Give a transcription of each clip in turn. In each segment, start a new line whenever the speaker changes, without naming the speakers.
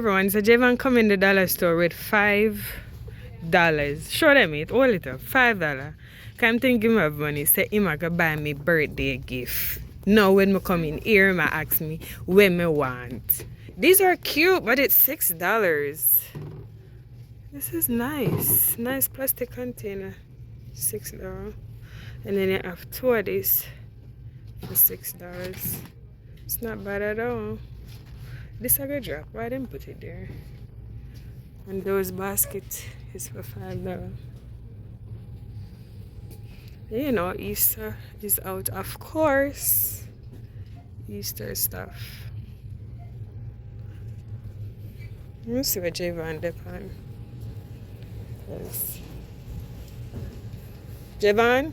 everyone. So Javon come in the dollar store with $5. Show them it. Hold it up. $5. Come think give me money. Say him I can buy me birthday gift. Now when me come in here, him ask me when me want. These are cute, but it's $6. This is nice. Nice plastic container. $6. And then you have two of these for $6. It's not bad at all. This I got drop. Why didn't put it there? And those basket is for $5. You know, Easter is out, of course. Easter stuff. Let me see what Javon did on. Yes. Javon?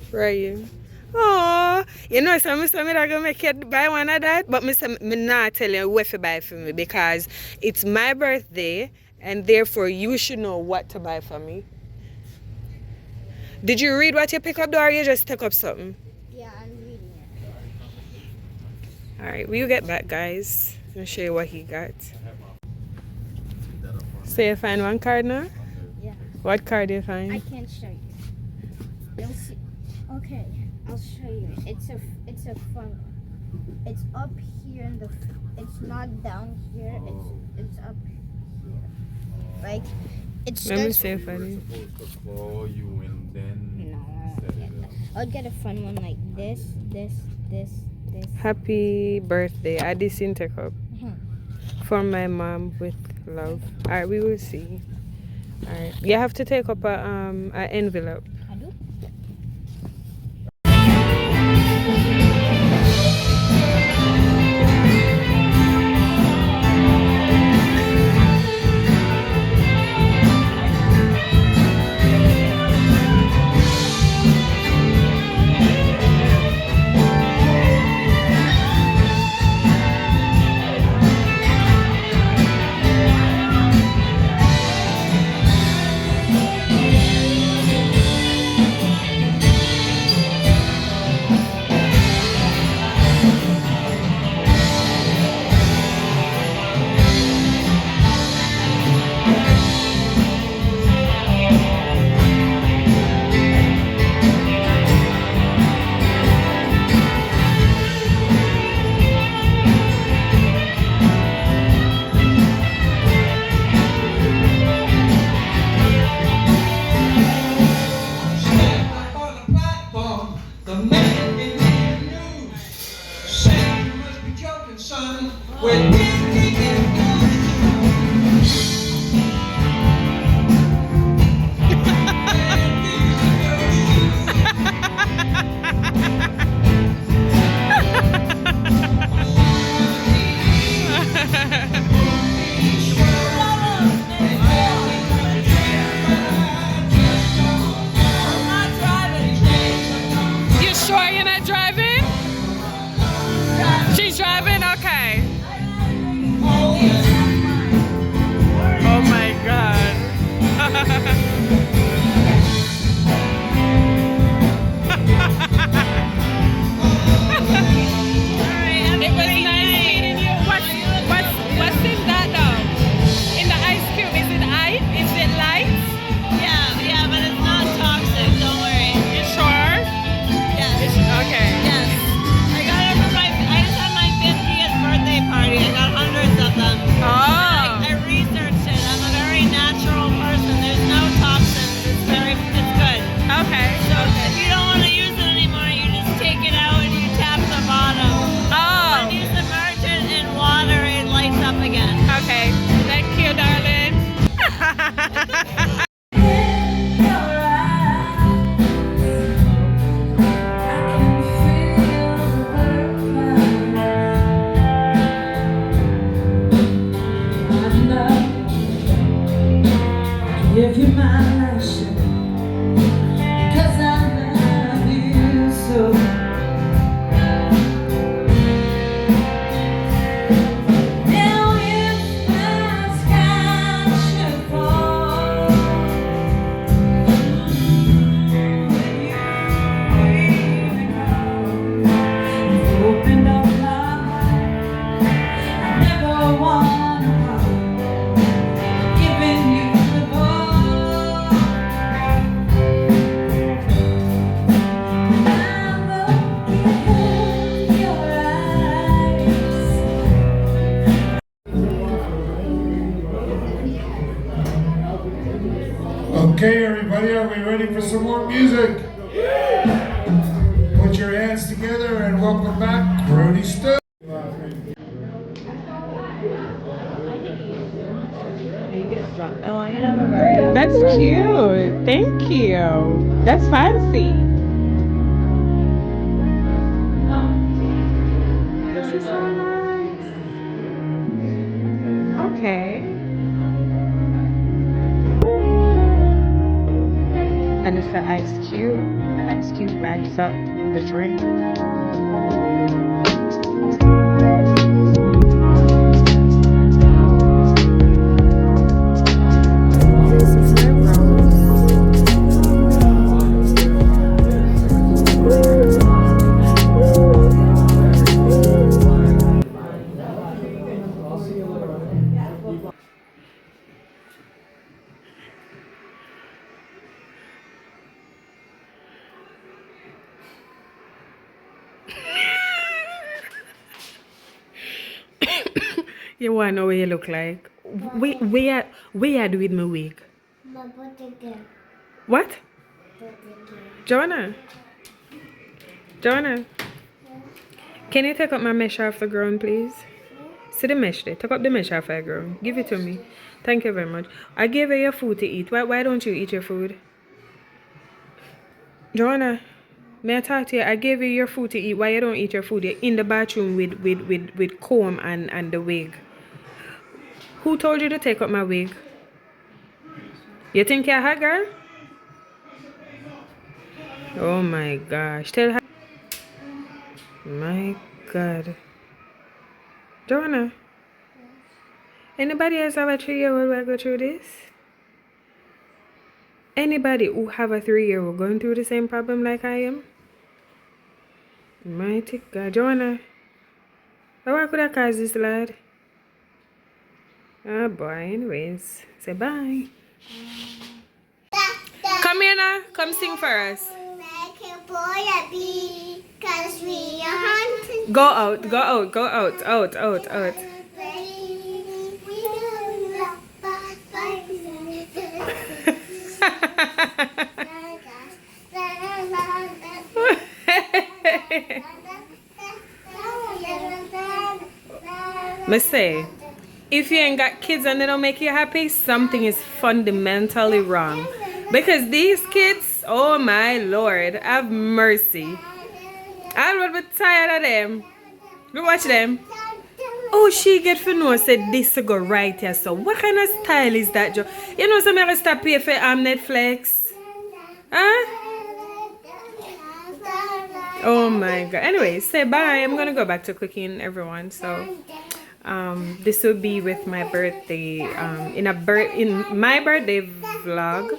Where are you? Oh, you know, so I'm gonna make you buy one of that, but me not tell you what to buy for me because it's my birthday and therefore you should know what to buy for me. Did you read what you pick up though, or you just took up something?
Yeah, I'm reading it.
Alright, will you get back, guys? I'll show you what he got. So you find one card now?
Yeah.
What card do you
I
find?
can't show you. You'll see. Okay, I'll show you. It's a fun one. It's up here in the. It's not down here. It's up here. Like it starts.
Let me see if I do.
Supposed to call you and then
No,
set it up.
I'll get a fun one like this.
Happy birthday. Add this in take up. For my mom with love. Alright, we will see. Alright. You have to take up a envelope.
I do.
You sure you're not driving? She's driving? Okay.
some more music. Put your hands together and welcome back, Grody Stu.
That's cute. Thank you. That's fancy. This is so nice. Okay. And it's the ice cube. The ice cube bags up the drink. This is my rose. You wanna know what you look like? Where I do with my wig? What? Joanna? Joanna? Can you take up my mesh off the ground, please? See the mesh there. Take up the mesh off the ground. Give it to me. Thank you very much. I gave you your food to eat. Why don't you eat your food? Joanna, may I talk to you? I gave you your food to eat. Why you don't eat your food? You're in the bathroom with comb and the wig. Who told you to take up my wig? You think you're a hot girl? Oh my gosh. Tell her. My God. Joanna. Anybody else have a 3-year-old will go through this? Anybody who have a 3-year-old going through the same problem like I am? Mighty God. Joanna. What could I cause this lad? Oh boy, anyways. Say bye. Come here now. Come sing for us. Go out, go out, go out, out. Me say, if you ain't got kids and they don't make you happy, something is fundamentally wrong. Because these kids, oh my Lord, have mercy. I would be tired of them. Look, watch them. Oh, she get for no said this to go right here. So what kind of style is that, Joe? You know, some ever stop pay for Netflix. Huh? Oh my God. Anyway, say bye. I'm gonna go back to cooking, everyone. So this will be with my birthday. In my birthday vlog,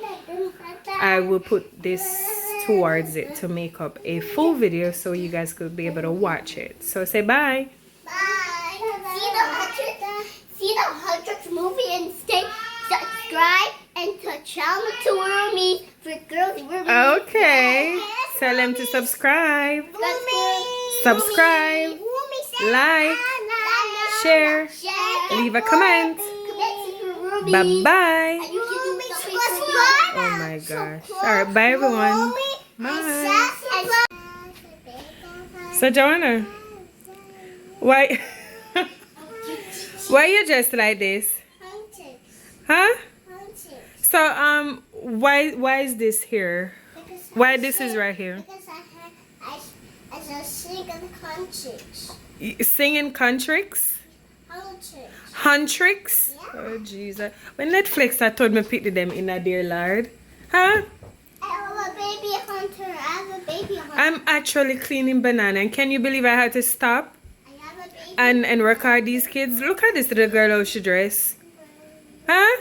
I will put this towards it to make up a full video so you guys could be able to watch it. So say bye.
Bye. See the 100th movie and subscribe and to channel to Roomies for girls.
Okay. Tell them to subscribe. Subscribe. Like. Share. Leave a comment. Bye bye. Oh my gosh. Alright, bye everyone. Bye. So Joanna, why you dressed like this? Huh? So why is this here? Why this is right here?
Because I sing in countries.
Singing countries? Huntrix?
Yeah.
Oh Jesus. When Netflix I told me pick them in a dear lard. Huh?
I have a baby hunter. I have a baby hunter.
I'm actually cleaning banana and can you believe I had to stop
I have a baby.
and record these kids? Look at this little girl how she dress. Huh?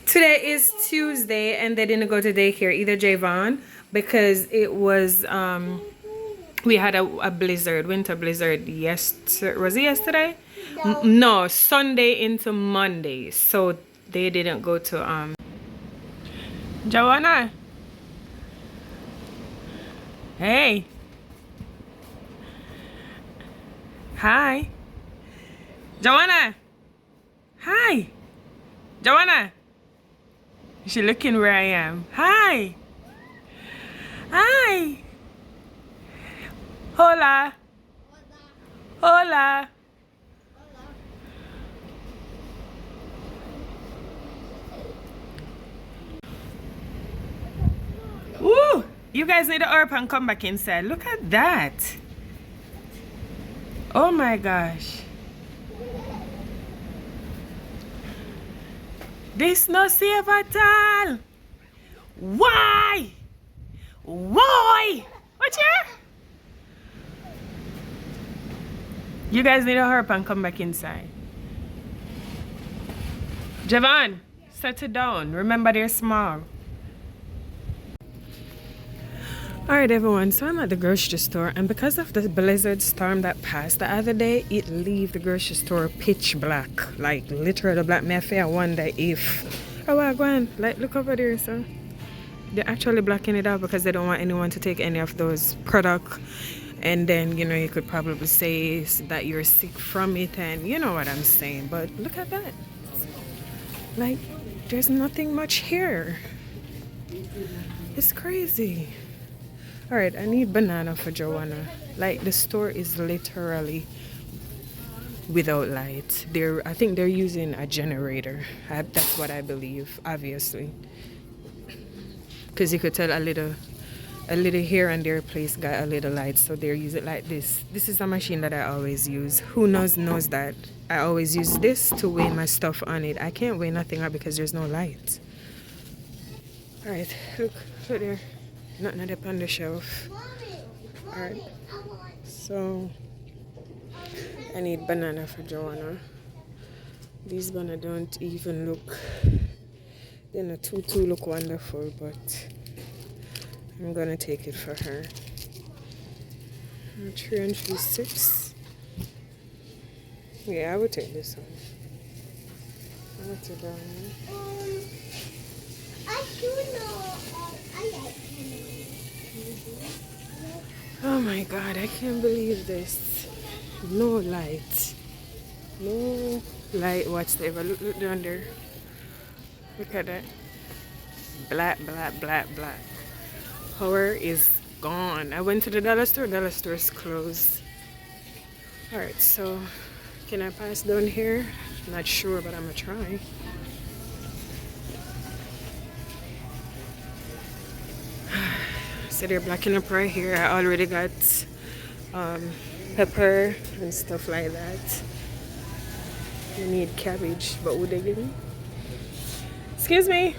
Today is Tuesday and they didn't go to daycare either, Javon, because it was we had a blizzard, winter blizzard. Was it yesterday? No, Sunday into Monday. So they didn't go to Joanna. Hey. Hi. Joanna. Hi. Joanna. She looking where I am. Hi. Hi. Hola. Hola. Woo! You guys need to hurry up and come back inside. Look at that. Oh my gosh. This no safe at all. Why? Why? What here? You guys need to hurry up and come back inside. Javon, settle down. Remember they're small. Alright everyone, so I'm at the grocery store, and because of the blizzard storm that passed the other day, it leave the grocery store pitch black. Like literally black. Me I fear wonder if go on, like look over there, so they're actually blocking it out because they don't want anyone to take any of those products. And then, you know, you could probably say that you're sick from it, and you know what I'm saying. But look at that. Like, there's nothing much here. It's crazy. Alright, I need banana for Joanna. Like, the store is literally without light. I think they're using a generator. That's what I believe, obviously. Because you could tell a little here and there place got a little light, so they use it like this. This is a machine that I always use. Who knows that I always use this to weigh my stuff on it. I can't weigh nothing up because there's no light. Alright, look there. Nothing up on the shelf. Alright, so I need banana for Joanna. These bananas don't even look, they're not too look wonderful, but I'm gonna take it for her. 3 and 6. Yeah, I would take this one. I'll take that one.
I do know. I like
Oh my god, I can't believe this. No light. No light whatsoever. Look down there. Look at that. Black. Power is gone. I went to the dollar store. Dollar store is closed. Alright, so can I pass down here? Not sure, but I'm gonna try. So they're blacking up right here. I already got pepper and stuff like that. You need cabbage, but would they give me? Excuse me.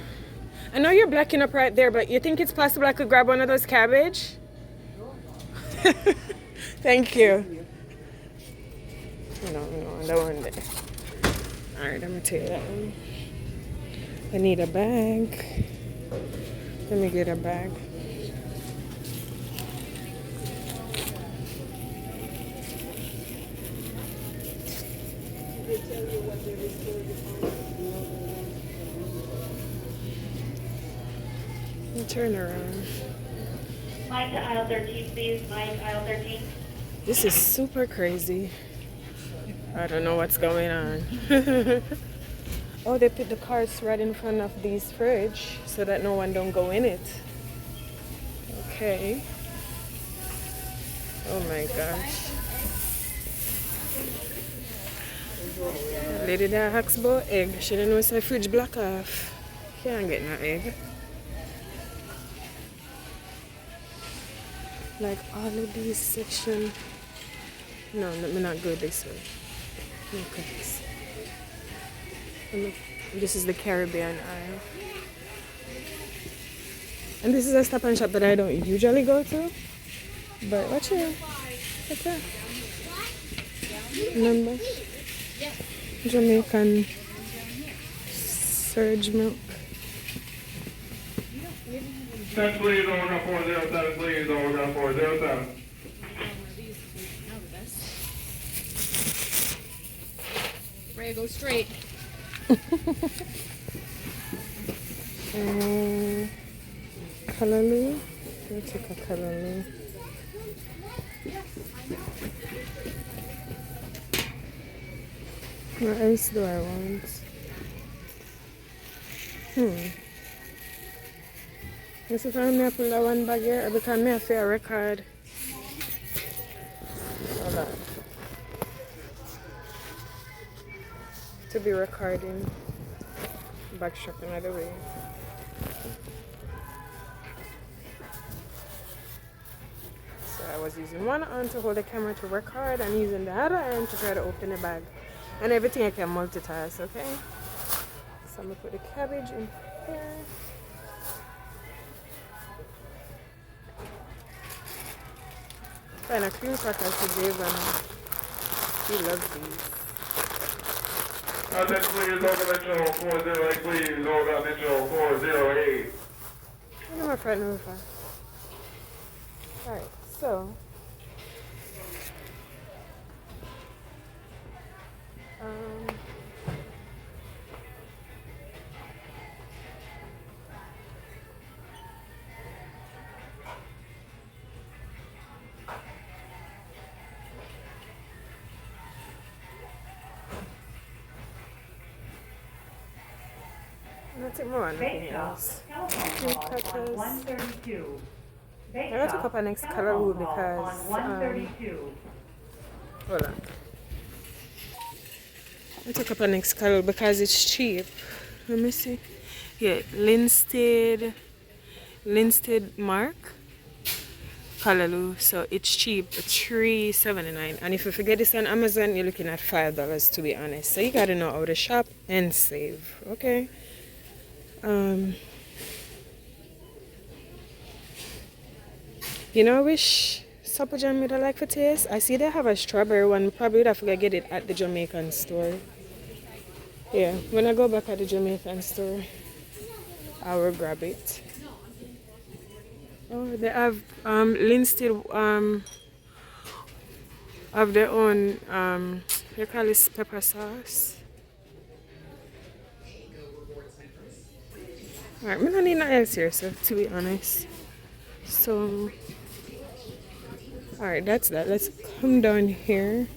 I know you're blacking up right there, but you think it's possible I could grab one of those cabbage? Thank you. No, that one there. Alright, I'm gonna take that one. I need a bag. Let me get a bag. Turn around.
Mike to aisle 13, please. Mike, aisle 13.
This is super crazy. I don't know what's going on. Oh, they put the carts right in front of these fridge so that no one don't go in it. Okay. Oh my gosh. Lady that hacks about egg. She didn't know it's a fridge block off. Can't get no egg. Like all of these section. No, let me not go this way. Look at this. This is the Caribbean aisle. And this is a Stop and Shop that I don't usually go to. But watch here. What's that? Remember? Jamaican surge milk.
10 please, order 407, please, order 407.
Ray, go straight.
Callaloo. We'll take a callaloo. What else do I want? This is how I pull that one bag here because I have to record. Hold on. To be recording. Backstrapping out of the way. So I was using one hand to hold the camera to record and using the other hand to try to open the bag. And everything I can multitask, okay? So I'm gonna put the cabbage in here. Kind of cream crackers to Dave and he loves these.
Attention please, local Metro 408, please, local Metro 408.
I know my friend over far. Alright, so nothing more, nothing else. Cream crackers.
132.
I got to cup an next color because hold on. I took up an next color because it's cheap. Let me see. Yeah, Linstead Mark Callaloo. So it's cheap, $3.79. And if you forget this on Amazon, you're looking at $5 to be honest. So you gotta know how to shop and save. Okay. You know, I wish Supper Jam would have like for taste. I see they have a strawberry one. Probably would have to get it at the Jamaican store. Yeah, when I go back at the Jamaican store, I will grab it. Oh, they have Linstead have their own they call this pepper sauce. Alright, I don't need nothing else here, so to be honest. So alright, that's that. Let's come down here.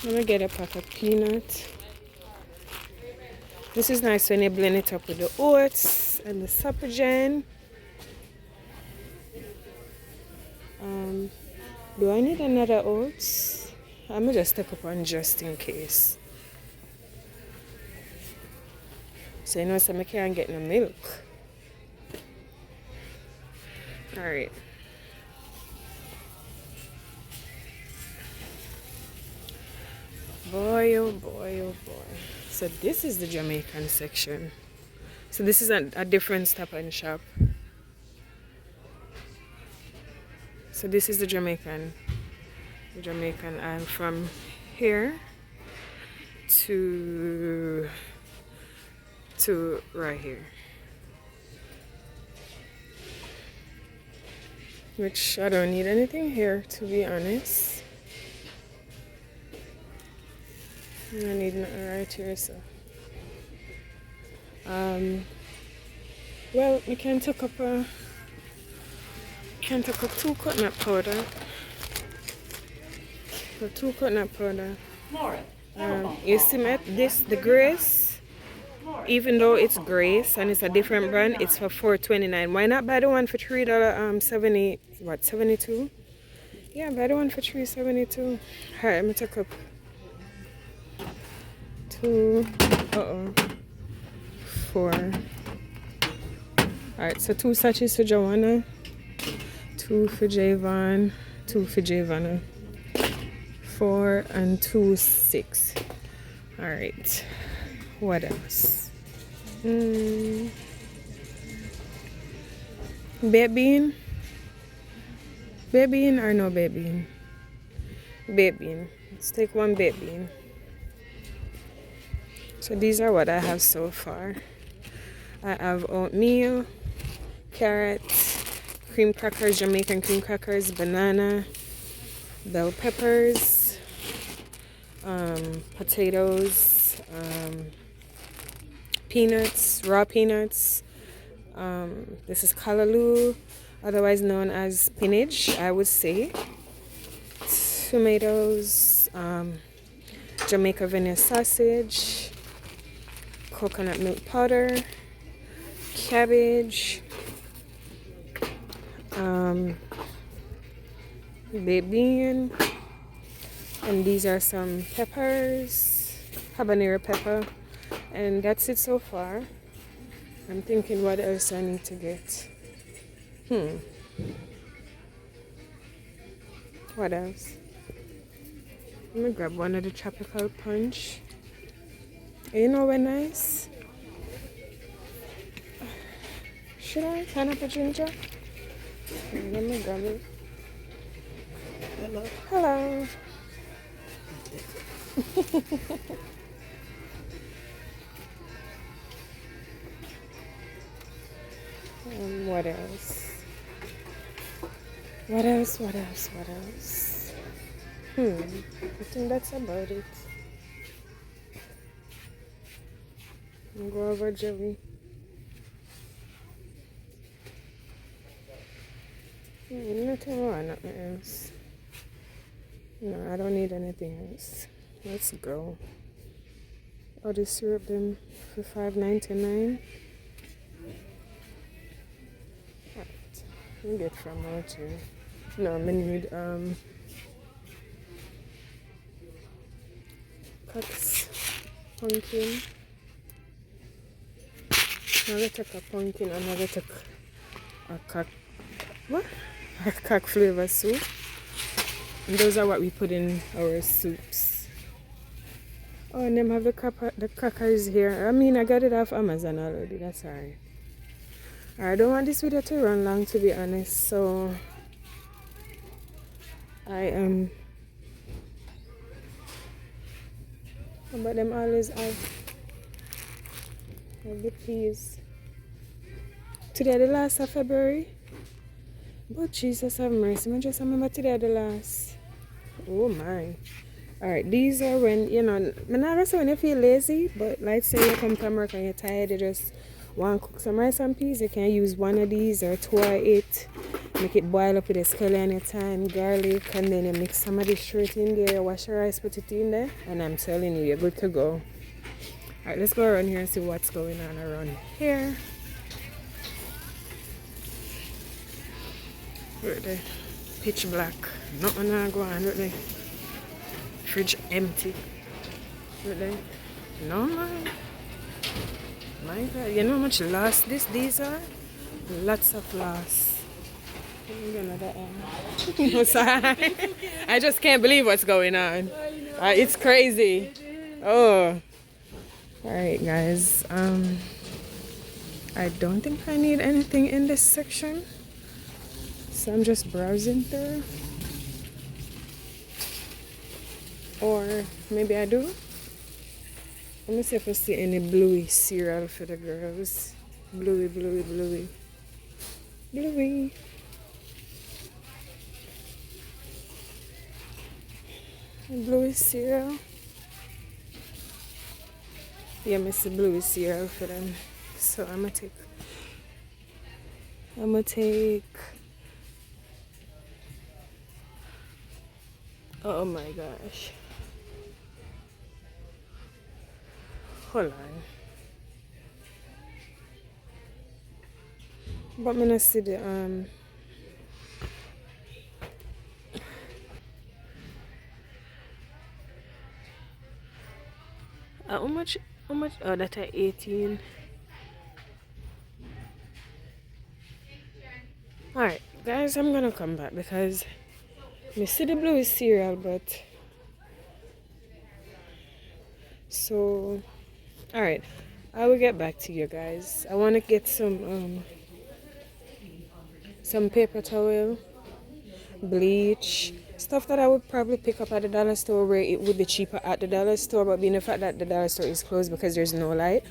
I'm gonna get a pack of peanuts. This is nice when you blend it up with the oats and the Supper Jam. Do I need another oats? I'm gonna just take up one just in case. So you know, so I can't get no milk. Alright. Boy, oh boy, oh boy. So this is the Jamaican section. So this is a different Stop and Shop. So this is the Jamaican. And from here to right here. Which I don't need anything here, to be honest. I need nothing right here, so. Well, we can take up 2 coconut powder. So 2 coconut powder. You see the Grace, even though it's Grace and it's a different brand, it's for $4.29. Why not buy the one for $72? Yeah, buy the one for $3.72. Alright, let me take up 2, 4. Alright, so 2 sachets for Joanna, 2 for Javon, 2 for Javonna, 4 and 2, 6. Alright, what else? Baked bean? Baked bean or no baked bean? Baked bean. Let's take 1 baked bean. So these are what I have so far. I have oatmeal, carrots, cream crackers, Jamaican cream crackers, banana, bell peppers, potatoes, peanuts, raw peanuts. This is callaloo, otherwise known as spinach, I would say. Tomatoes, Jamaica Venice sausage, coconut milk powder, cabbage, baked bean, and these are some peppers, habanero pepper, and that's it so far. I'm thinking what else I need to get. What else? Let me grab one of the tropical punch. You know what nice? Should I pineapple ginger? Let me grab it. Hello. What else? What else? What else? What else? I think that's about it. Guava jelly. Nothing more, nothing else. No, I don't need anything else. Let's go. Oh, the syrup them for $5.99. Alright. We get from out here. No, I need cuts, pumpkin. I'm gonna take a pumpkin and I'm gonna take a a cock flavor soup. And those are what we put in our soups. Oh, and them have the crackers here. I mean, I got it off Amazon already. That's alright. I don't want this video to run long, to be honest. So I am. But them always have the peas. Today the last of February. But Jesus have mercy. I just remember today the last. Oh my. Alright, these are when, you know, not when you feel lazy, but like say you come from work and you're tired, you just want to cook some rice and peas, you can use one of these or two of it. Make it boil up with a scallion, thyme, garlic, and then you mix some of this straight in there, wash your rice, put it in there, and I'm telling you, you're good to go. Alright, let's go around here and see what's going on around here. Right there. Pitch black. Nothing going on right there. Fridge empty. Right there. No man. My God. You know how much loss these are? Lots of loss. No, sorry. I just can't believe what's going on. It's crazy. Oh. Alright guys. I don't think I need anything in this section. So I'm just browsing through. Or maybe I do. Let me see if I see any bluey cereal for the girls. Bluey. Bluey. Bluey cereal. Yeah, I see bluey cereal for them. So I'm gonna take oh my gosh. Hold on. But I'm gonna see the how much oh that are 18. Alright guys, I'm gonna come back because I see the blue cereal, but so alright, I will get back to you guys. I want to get some paper towel, bleach, stuff that I would probably pick up at the dollar store where it would be cheaper at the dollar store, but being the fact that the dollar store is closed because there's no light,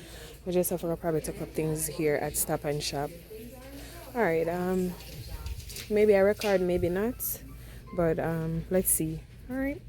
we just have to probably take up things here at Stop and Shop. Alright, maybe I record, maybe not, but let's see. Alright.